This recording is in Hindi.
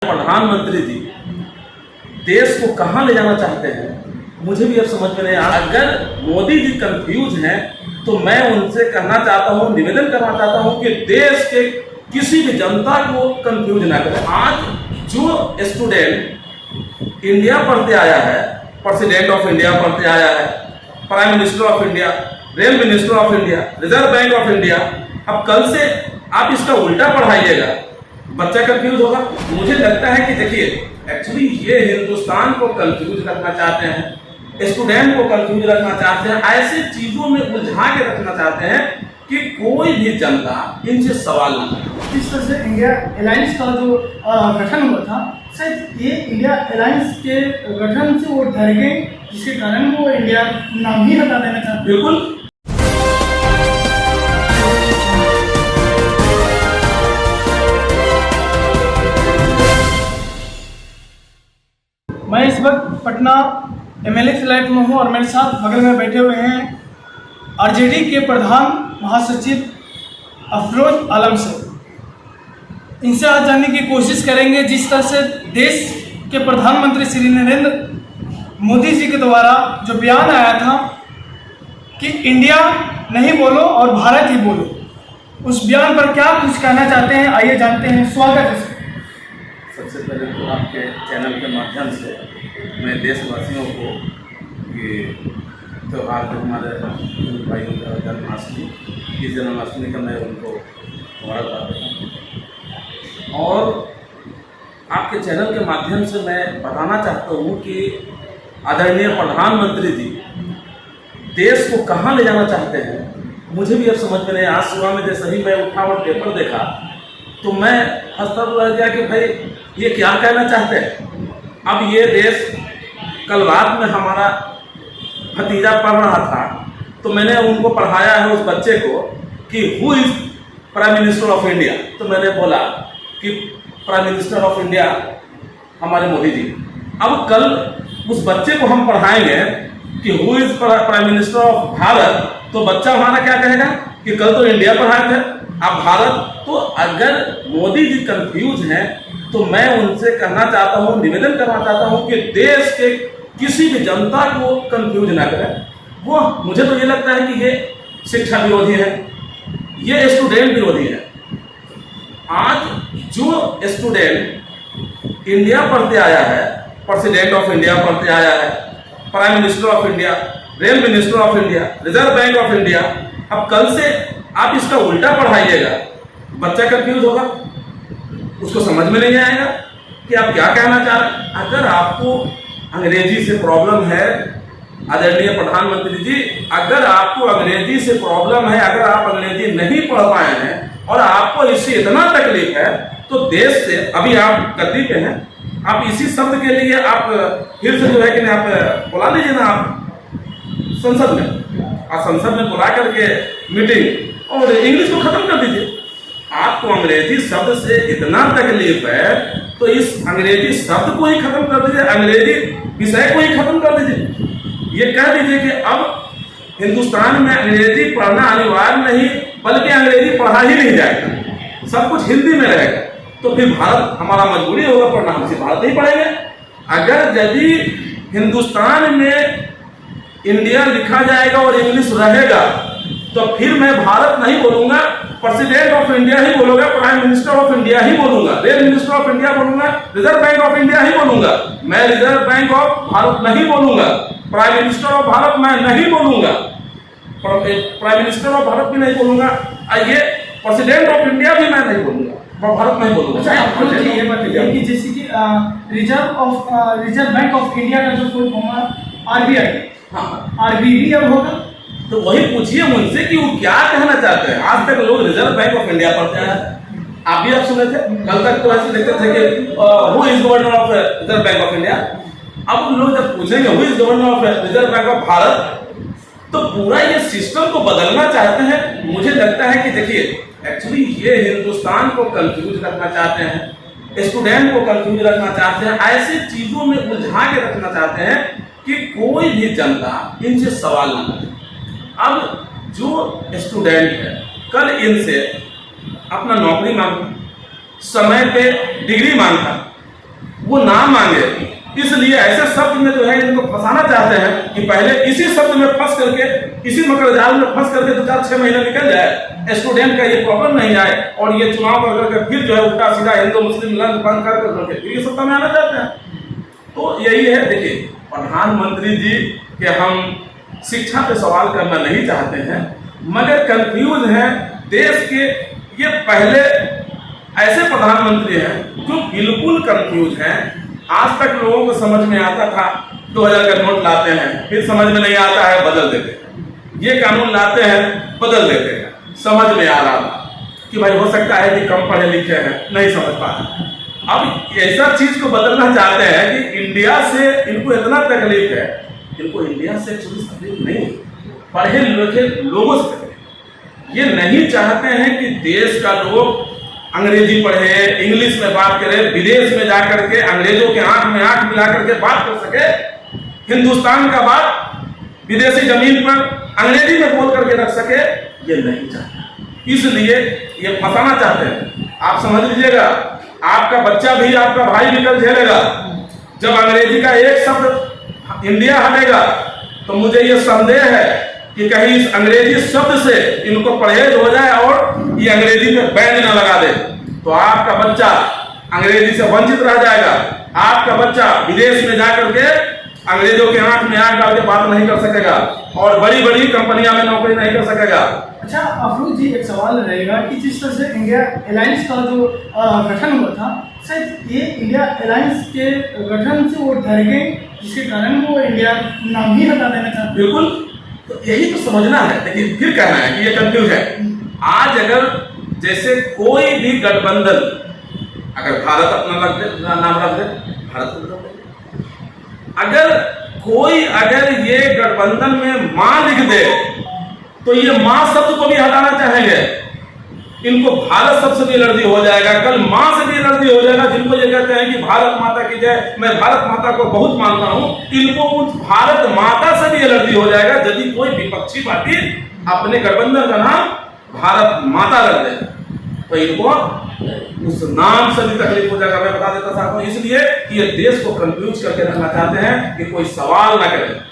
प्रधानमंत्री जी देश को कहां ले जाना चाहते हैं मुझे भी अब समझ में नहीं आ रहा। अगर मोदी जी कंफ्यूज हैं तो मैं उनसे कहना चाहता हूं, निवेदन करना चाहता हूं कि देश के किसी भी जनता को कंफ्यूज ना करें। आज जो स्टूडेंट इंडिया पढ़ते आया है, प्रेसिडेंट ऑफ इंडिया पढ़ते आया है, prime minister of India, rail minister of India, reserve bank of India, अब कल से आप इसका उल्टा पढ़ाइएगा, बच्चा कंफ्यूज होगा। मुझे लगता है कि देखिए एक्चुअली ये हिंदुस्तान को कंफ्यूज रखना चाहते हैं, स्टूडेंट को कंफ्यूज रखना चाहते हैं, ऐसे चीजों में उलझा के रखना चाहते हैं कि कोई भी जनता इनसे सवाल न करे। जिस तरह से इंडिया अलायंस का जो गठन हुआ था, शायद ये इंडिया अलायंस के गठन से वो डर गए, जिसके कारण वो इंडिया नाम ही हटा देना चाहते। बिल्कुल। मैं इस वक्त पटना एमएलए फ्लैट में हूँ और मेरे साथ बगल में बैठे हुए हैं आरजेडी के प्रधान महासचिव अफरोज आलम से। इनसे आज जानने की कोशिश करेंगे जिस तरह से देश के प्रधानमंत्री श्री नरेंद्र मोदी जी के द्वारा जो बयान आया था कि इंडिया नहीं बोलो और भारत ही बोलो, उस बयान पर क्या कुछ कहना चाहते हैं, आइए जानते हैं। स्वागत है। सबसे पहले तो आपके चैनल के माध्यम से मैं देशवासियों को ये त्यौहार जो हमारे भाइयों का जन्माष्टमी, इस जन्माष्टमी का मैं उनको मुबारकबाद देता हूँ। और आपके चैनल के माध्यम से मैं बताना चाहता हूँ कि आदरणीय प्रधानमंत्री जी देश को कहाँ ले जाना चाहते हैं मुझे भी अब समझ में नहीं। आज सुबह में जैसे ही मैं उठा और पेपर देखा तो मैं हंसता रह गया कि भाई ये क्या कहना चाहते हैं। अब ये देश कल रात में हमारा भतीजा पढ़ रहा था तो मैंने उनको पढ़ाया है उस बच्चे को कि who is prime minister of India, तो मैंने बोला कि प्राइम मिनिस्टर ऑफ इंडिया हमारे मोदी जी। अब कल उस बच्चे को हम पढ़ाएंगे कि who is prime minister of Bharat, तो बच्चा हमारा क्या कहेगा कि कल तो इंडिया पढ़ाए थे, अब भारत। तो अगर मोदी जी कंफ्यूज हैं तो मैं उनसे कहना चाहता हूं, निवेदन करना चाहता हूं कि देश के किसी भी जनता को कंफ्यूज ना करें। वो मुझे तो ये लगता है कि ये शिक्षा विरोधी है, ये स्टूडेंट विरोधी है। आज जो स्टूडेंट इंडिया पढ़ते आया है, प्रेसिडेंट ऑफ इंडिया पढ़ते आया है, prime minister of India, rail minister of India, reserve bank of India, अब कल से आप इसका उल्टा पढ़ाइएगा, बच्चा कंफ्यूज होगा, उसको समझ में नहीं आएगा कि आप क्या कहना चाह रहे हैं। अगर आपको अंग्रेजी से प्रॉब्लम है आदरणीय प्रधानमंत्री जी, अगर आपको अंग्रेजी से प्रॉब्लम है, अगर आप अंग्रेजी नहीं पढ़ पाए हैं और आपको इससे इतना तकलीफ है तो देश से, अभी आप गद्दी पे हैं, आप इसी शब्द के लिए आप फिर से जो है कि आप बुला लीजिए ना, आप संसद में, आप संसद में बुला करके मीटिंग और इंग्लिश को खत्म कर दीजिए। आपको अंग्रेजी शब्द से इतना तकलीफ है तो इस अंग्रेजी शब्द को ही खत्म कर दीजिए, अंग्रेजी विषय को ही खत्म कर दीजिए। ये कह दीजिए कि अब हिंदुस्तान में अंग्रेजी पढ़ना अनिवार्य नहीं, बल्कि अंग्रेजी पढ़ा ही नहीं जाएगा, सब कुछ हिंदी में रहेगा। तो फिर भारत हमारा मजबूरी होगा पढ़ना, हम सिर्फ भारत ही पढ़ेंगे। अगर यदि हिंदुस्तान में इंडिया लिखा जाएगा और इंग्लिश रहेगा तो फिर मैं भारत नहीं बोलूंगा, प्रेसिडेंट ऑफ इंडिया ही बोलूंगा, प्राइम मिनिस्टर ऑफ इंडिया ही बोलूंगा, रेल मिनिस्टर ऑफ इंडिया बोलूंगा, रिजर्व बैंक ऑफ इंडिया ही बोलूंगा। मैं रिजर्व बैंक ऑफ भारत नहीं बोलूंगा, प्राइम मिनिस्टर ऑफ भारत मैं नहीं बोलूंगा, प्राइम मिनिस्टर ऑफ भारत भी नहीं बोलूंगा, ये प्रेसिडेंट ऑफ इंडिया भी मैं नहीं बोलूंगा, भारत नहीं बोलूंगा। ये बताइए कि जैसे कि रिजर्व बैंक ऑफ इंडिया का जो फुल फॉर्म है आरबीआई, हाँ आरबीबी अब होगा, तो वही पूछिए मुझसे कि वो क्या कहना चाहते हैं। आज तक लोग रिजर्व बैंक ऑफ इंडिया पढ़ते हैं, आप भी आप सुने थे, कल तक तो ऐसे लिखते थे कि who is governor of reserve bank of India. अब लोग जब पूछेंगे who is governor of reserve bank of Bharat, तो पूरा ये सिस्टम को बदलना चाहते हैं। मुझे लगता है कि देखिए एक्चुअली ये हिंदुस्तान को कंफ्यूज रखना चाहते हैं, स्टूडेंट को कंफ्यूज रखना चाहते हैं, ऐसे चीजों में उलझा के रखना चाहते हैं कि कोई भी जनता इनसे सवाल न करे। अब जो स्टूडेंट है कल इनसे अपना नौकरी मांगता, समय पे डिग्री मांगता, वो ना मांगे, इसलिए ऐसे शब्द में जो है इनको फंसाना चाहते हैं कि पहले इसी शब्द में फंस करके, इसी मकर जाल में फंस करके 2-4-6 महीने निकल जाए, स्टूडेंट का ये प्रॉब्लम नहीं आए और ये चुनाव कर करके फिर जो है उल्टा सीधा हिंदू मुस्लिम लंच बंद कर करके फिर ये सत्ता में आना चाहते हैं। तो यही है, देखिए प्रधानमंत्री जी के हम शिक्षा पे सवाल करना नहीं चाहते हैं, मगर कंफ्यूज हैं देश के। ये पहले ऐसे प्रधानमंत्री हैं जो बिल्कुल कंफ्यूज हैं। आज तक लोगों को समझ में आता था 2000 का नोट लाते हैं, फिर समझ में नहीं आता है बदल देते हैं, ये कानून लाते हैं बदल देते हैं। समझ में आ रहा था कि भाई हो सकता है कि कम पढ़े लिखे हैं, नहीं समझ पा रहे। अब ऐसा चीज को बदलना चाहते हैं कि इंडिया से इनको इतना तकलीफ है, इनको इंडिया से एक्चुअली तकलीफ नहीं, पढ़े लिखे लोगों से तकलीफ। ये नहीं चाहते हैं कि देश का लोग अंग्रेजी पढ़े, इंग्लिश में बात करे, विदेश में जाकर के अंग्रेजों के आंख में आंख मिला करके बात कर सके, हिंदुस्तान का बात विदेशी जमीन पर अंग्रेजी में बोल करके रख सके, ये नहीं चाहते। इसलिए ये फंसाना चाहते हैं। आप समझ लीजिएगा, आपका बच्चा भी, आपका भाई भी कल झेलेगा। जब अंग्रेजी का एक शब्द इंडिया हटेगा तो मुझे ये संदेह है कि कहीं इस अंग्रेजी शब्द से इनको परहेज हो जाए और ये अंग्रेजी पे बैन न लगा दे, तो आपका बच्चा अंग्रेजी से वंचित रह जाएगा। आपका बच्चा विदेश में जाकर के अंग्रेजों के आंख में आंख डाल के बात नहीं कर सकेगा और बड़ी बड़ी कंपनियों में नौकरी नहीं कर सकेगा। अच्छा अफरोज जी, एक सवाल रहेगा कि जिस तरह से इंडिया अलायंस का जो गठन हुआ था, शायद ये इंडिया अलायंस के गठन से वो डर गए, जिसके कारण वो इंडिया नाम ही हटा देना चाहते। बिल्कुल, तो यही तो समझना है। देखिए फिर कहना है कि ये कंफ्यूज है। आज अगर जैसे कोई भी गठबंधन, अगर भारत अपना नाम रख दे, भारत को अगर कोई अगर ये गठबंधन में मां लिख दे तो ये मां शब्द को भी हटाना चाहेंगे। इनको भारत शब्द से भी एलर्जी हो जाएगा, कल मां से भी एलर्जी हो जाएगा। जिनको ये कहते हैं कि भारत माता की जय, मैं भारत माता को बहुत मानता हूं, इनको उस भारत माता से भी एलर्जी हो जाएगा यदि कोई विपक्षी पार्टी अपने गठबंधन का नाम भारत माता रख दे, तो इनको उस नाम से भी तकलीफ हो जाएगा। मैं बता देता था, इसलिए कि ये देश को कंफ्यूज करके रखना चाहते हैं कि कोई सवाल ना करे।